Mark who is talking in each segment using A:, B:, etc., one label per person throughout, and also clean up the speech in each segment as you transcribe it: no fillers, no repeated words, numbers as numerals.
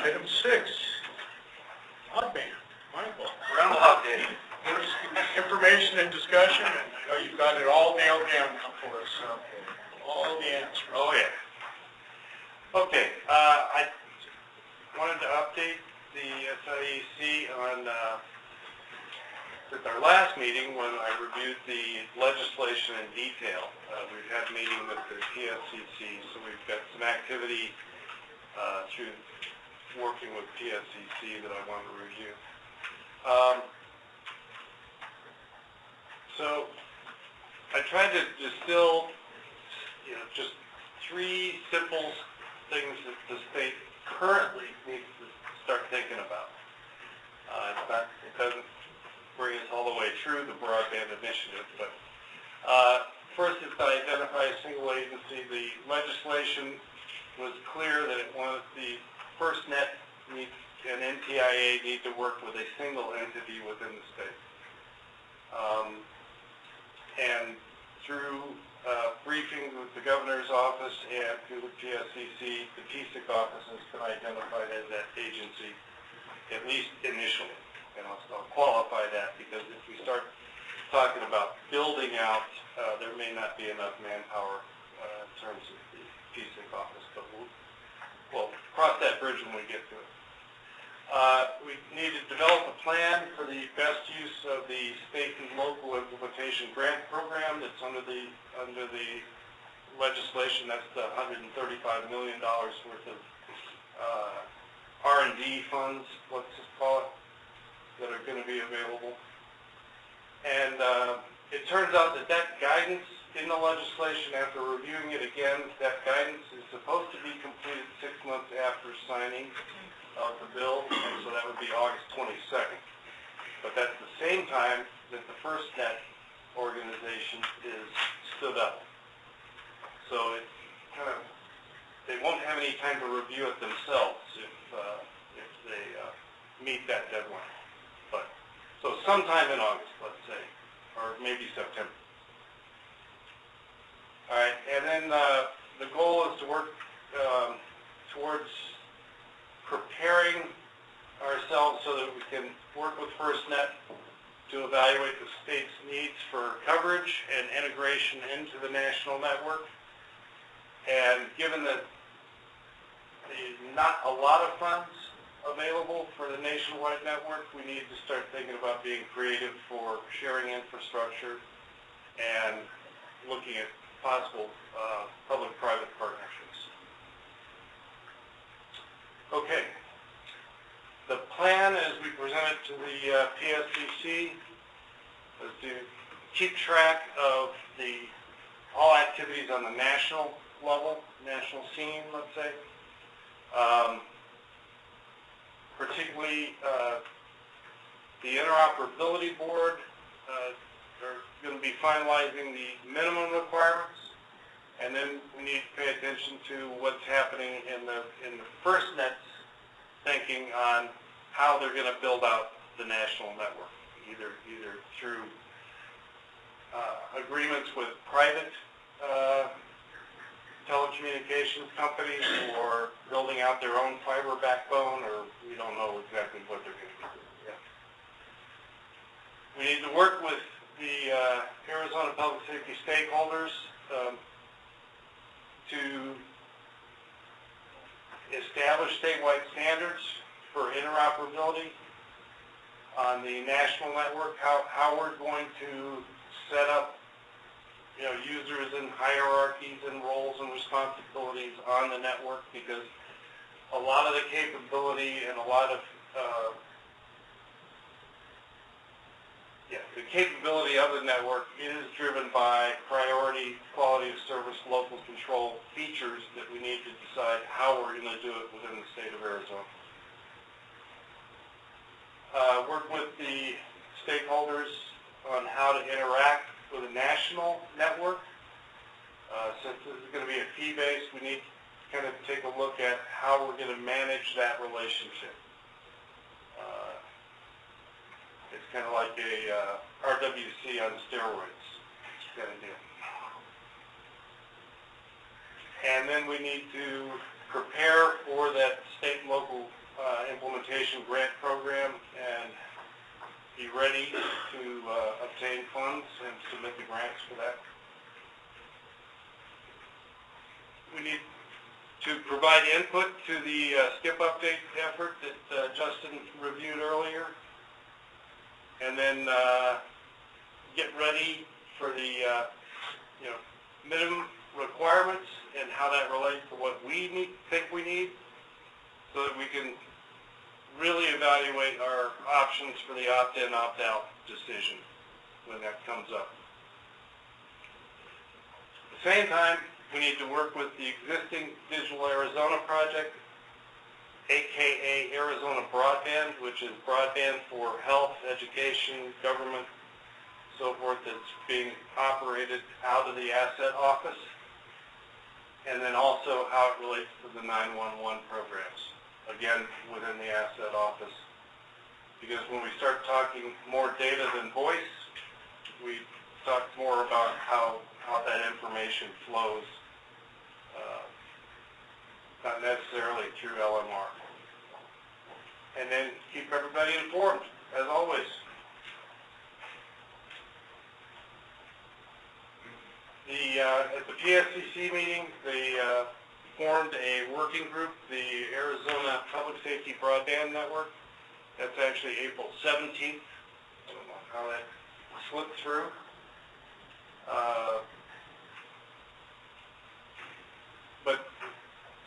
A: Item 6, broadband. Michael.
B: Roundabout day.
A: Information and discussion, and I know you've got it all nailed down for us, so all the answers.
B: Oh, yeah. Okay, I wanted to update the SIEC on, at our last meeting when I reviewed the legislation in detail. We've had a meeting with the PSCC, so we've got some activity through working with PSCC that I want to review. So I tried to distill, just 3 simple things that the state currently needs to start thinking about. It doesn't bring us all the way through the broadband initiative, but first is to identify a single agency. The legislation was clear that it wanted the FirstNet and NTIA need to work with a single entity within the state. And through briefings with the governor's office and through the PSCC, the PSIC office has been identified as that agency, at least initially. And I'll qualify that because if we start talking about building out, there may not be enough manpower in terms of the PSIC office, but we'll cross that bridge when we get to it. We need to develop a plan for the best use of the state and local implementation grant program that's under the legislation. That's the $135 million worth of R&D funds, let's just call it, that are going to be available. And it turns out that guidance in the legislation, after reviewing it again, that guidance is supposed to be completed 6 months after signing of the bill, and so that would be August 22nd. But that's the same time that the FirstNet organization is stood up. So it they won't have any time to review it themselves if they meet that deadline. So sometime in August, let's say, or maybe September. All right, and then the goal is to work towards preparing ourselves so that we can work with FirstNet to evaluate the state's needs for coverage and integration into the national network. And given that there's not a lot of funds available for the nationwide network, we need to start thinking about being creative for sharing infrastructure and looking at possible public-private partnerships. Okay. The plan as we present it to the PSCC is to keep track of all activities on the national level, national scene, let's say. Particularly the Interoperability Board are going to be finalizing the minimum requirements, and then we need to pay attention to what's happening in the FirstNet's thinking on how they're going to build out the national network, either through agreements with private telecommunications companies or building out their own fiber backbone, or we don't know exactly what they're going to do yet. We need to work with the Arizona public safety stakeholders to establish statewide standards for interoperability on the national network, how we're going to set up users and hierarchies and roles and responsibilities on the network, because a lot of the capability and a lot of the capability of the network is driven by priority, quality of service, local control features that we need to decide how we're going to do it within the state of Arizona. Work with the stakeholders on how to interact with a national network. Since this is going to be a fee-based, we need to kind of take a look at how we're going to manage that relationship. It's kind of like a RWC on steroids kind of deal. And then we need to prepare for that state and local implementation grant program and be ready to obtain funds and submit the grants for that. We need to provide input to the SCIP update effort that Justin reviewed earlier, and then get ready for the minimum requirements and how that relates to what we think we need, so that we can really evaluate our options for the opt-in, opt-out decision when that comes up. At the same time, we need to work with the existing Digital Arizona project, aka Arizona Broadband, which is broadband for health, education, government, so forth, that's being operated out of the asset office, and then also how it relates to the 911 programs, again, within the asset office. Because when we start talking more data than voice, we talk more about how that information flows, not necessarily through LMR. And then keep everybody informed, as always. At the GSCC meeting, they formed a working group, the Arizona Public Safety Broadband Network. That's actually April 17th. I don't know how that slipped through.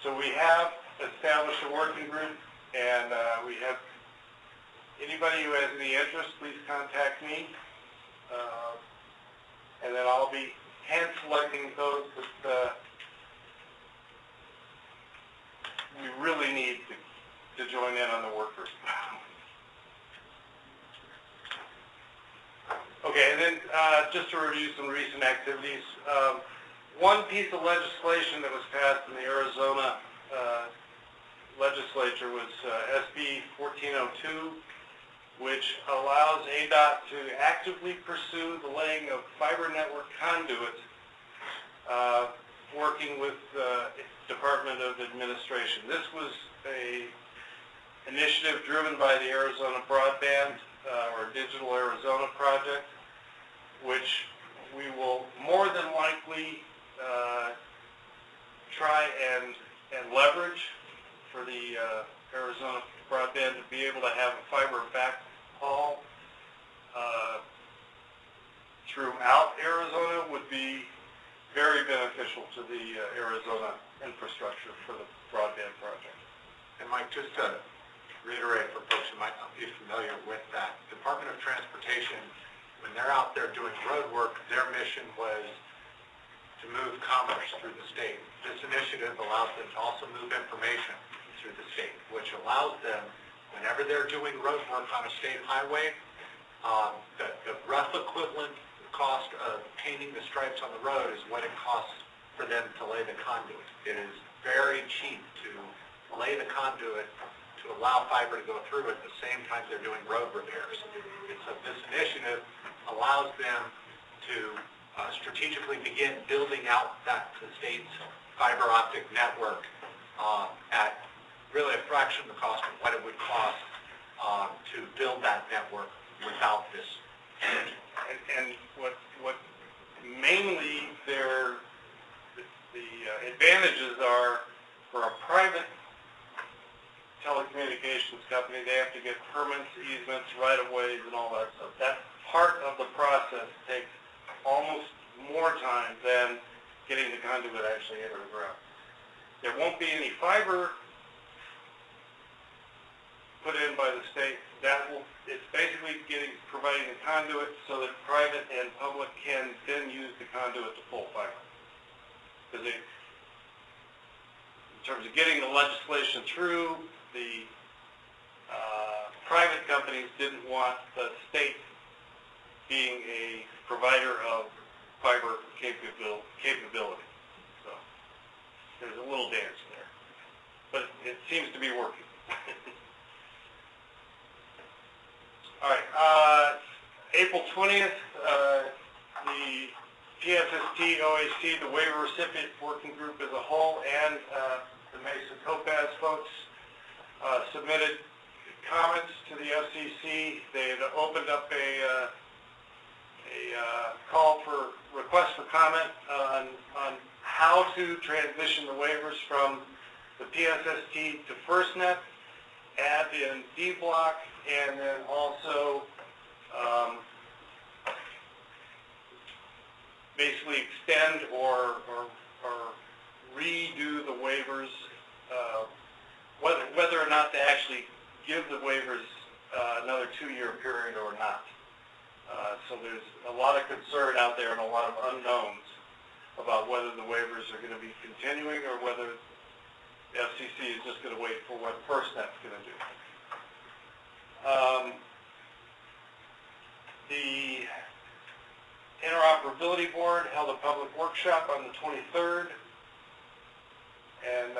B: So we have established a working group, and we have anybody who has any interest, please contact me, and then I'll be hand selecting those that we really need to join in on the work group. Okay, and then just to review some recent activities. One piece of legislation that was passed in the Arizona legislature was SB 1402, which allows ADOT to actively pursue the laying of fiber network conduit, working with the Department of Administration. This was an initiative driven by the Arizona Broadband or Digital Arizona project, which we will more than likely try and leverage for the Arizona Broadband to be able to have a fiber backhaul throughout Arizona would be very beneficial to the Arizona infrastructure for the broadband project.
C: And Mike, just to reiterate for folks who might not be familiar with that, Department of Transportation, when they're out there doing road work, their mission was to move commerce through the state. This initiative allows them to also move information through the state, which allows them, whenever they're doing road work on a state highway, the rough equivalent cost of painting the stripes on the road is what it costs for them to lay the conduit. It is very cheap to lay the conduit to allow fiber to go through at the same time they're doing road repairs. And so this initiative allows them to strategically begin building out the state's fiber optic network at really a fraction of the cost of what it would cost to build that network without this.
B: And what mainly the advantages are for a private telecommunications company, they have to get permits, easements, right-of-ways, and all that stuff. That part of the process takes almost more time than getting the conduit actually into the ground. There won't be any fiber put in by the state. It's basically providing the conduit so that private and public can then use the conduit to pull fiber. Because in terms of getting the legislation through, the private companies didn't want the state being a provider of fiber capability. So there's a little dance there, but it seems to be working. All right, April 20th, the PSST, OAC, the waiver recipient working group as a whole, and the Mesa Topaz folks submitted comments to the SEC. They had opened up a call for request for comment on how to transition the waivers from the PSST to FirstNet, add in D block, and then also basically extend or redo the waivers, whether or not to actually give the waivers another 2-year period or not. So there's a lot of concern out there and a lot of unknowns about whether the waivers are going to be continuing or whether the FCC is just going to wait for what FirstNet's going to do. The Interoperability Board held a public workshop on the 23rd, and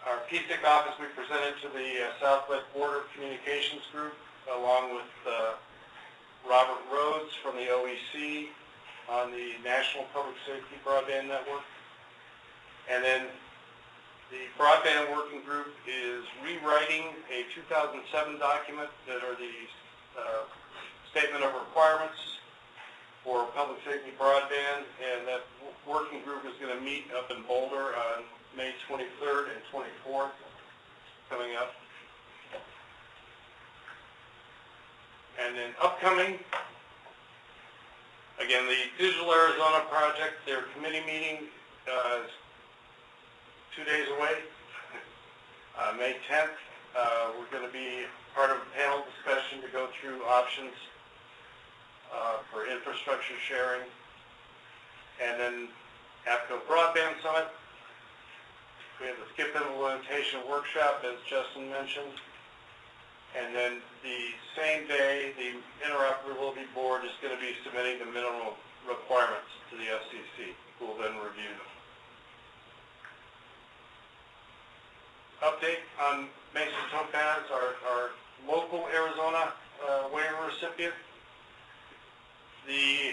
B: our PSIC office, we presented to the Southwest Border Communications Group along with Robert Rhodes from the OEC on the National Public Safety Broadband Network. And then the Broadband Working Group is rewriting a 2007 document that are the Statement of Requirements for Public Safety Broadband, and that working group is going to meet up in Boulder on May 23rd and 24th coming up. And then upcoming, again, the Digital Arizona Project, their committee meeting is 2 days away, May 10th. We're going to be part of a panel discussion to go through options for infrastructure sharing. And then APCO Broadband Summit, we have the skip implementation workshop, as Justin mentioned. And then the same day, the Interoperability Board is going to be submitting the minimum requirements to the FCC, who will then review them. Update on Mesa Topaz, our local Arizona waiver recipient. The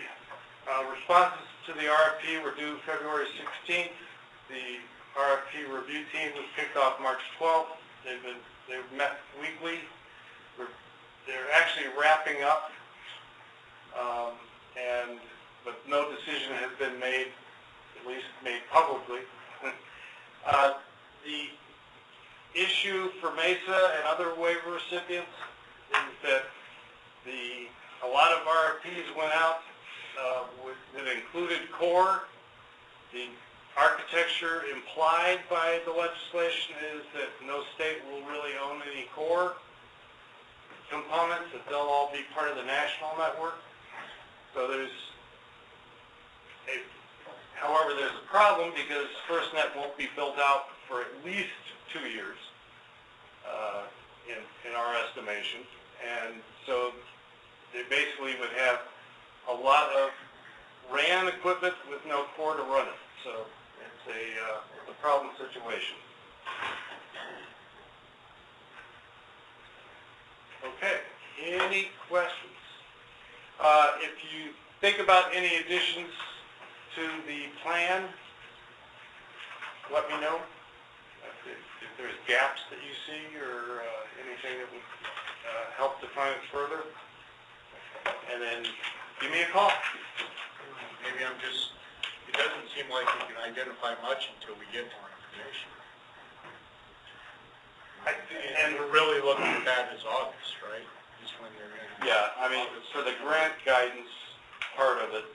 B: responses to the RFP were due February 16th. The RFP review team was kicked off March 12th. They've met weekly. They're actually wrapping up, but no decision has been made, at least made publicly. The issue for Mesa and other waiver recipients is that a lot of RFPs went out that included core. The architecture implied by the legislation is that no state will really own any core components, that they'll all be part of the national network. So however, there's a problem because FirstNet won't be built out for at least 2 years in our estimation. And so they basically would have a lot of RAN equipment with no core to run it. So it's a problem situation. Okay, any questions? If you think about any additions to the plan, let me know. If there's gaps that you see or anything that would help define it further. And then give me a call.
A: Maybe it doesn't seem like we can identify much until we get more information. And we're really looking at that as August, right? Is when they're going to...
B: Yeah, I mean, for the grant guidance part of it,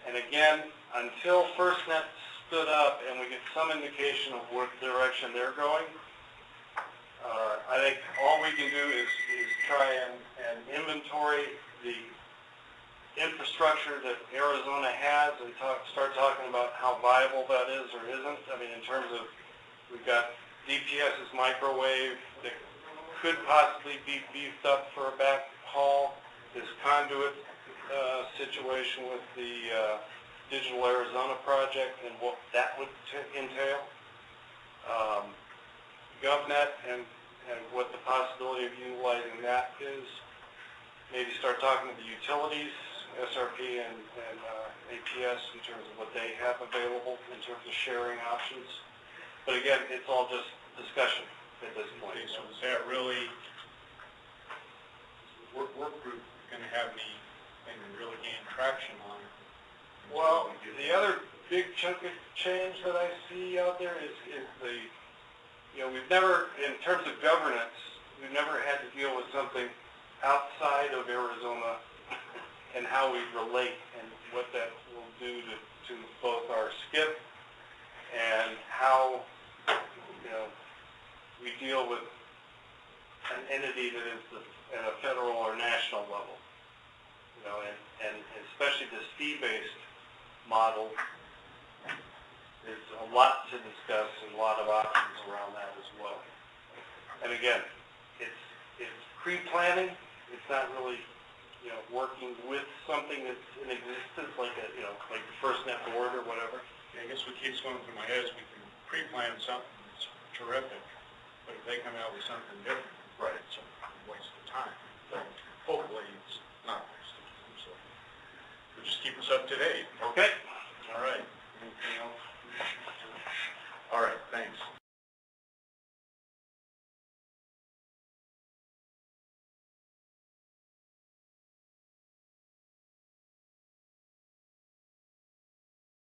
B: and again, until FirstNet stood up and we get some indication of what direction they're going, I think all we can do is try and inventory the infrastructure that Arizona has and start talking about how viable that is or isn't. I mean, in terms of, we've got DPS's microwave that could possibly be beefed up for a backhaul, this conduit situation with the Digital Arizona project and what that would entail. GovNet and what the possibility of utilizing that is. Maybe start talking to the utilities, SRP and APS, in terms of what they have available in terms of sharing options. But again, it's all just discussion. at this point.
A: Okay, so is that really, work group going to have anything to really gain traction on?
B: Well, the other big chunk of change that I see out there is the, you know, we've never, in terms of governance, we've never had to deal with something outside of Arizona and how we relate and what that will do to both our SCIP and how, you know, we deal with an entity that is at a federal or national level. You know, and especially this fee-based model, there's a lot to discuss and a lot of options around that as well. And again, it's pre-planning. It's not really, you know, working with something that's in existence, like a, you know, like the FirstNet board or whatever.
A: I guess what keeps going through my head is we can pre-plan something that's terrific, but if they come out with something different,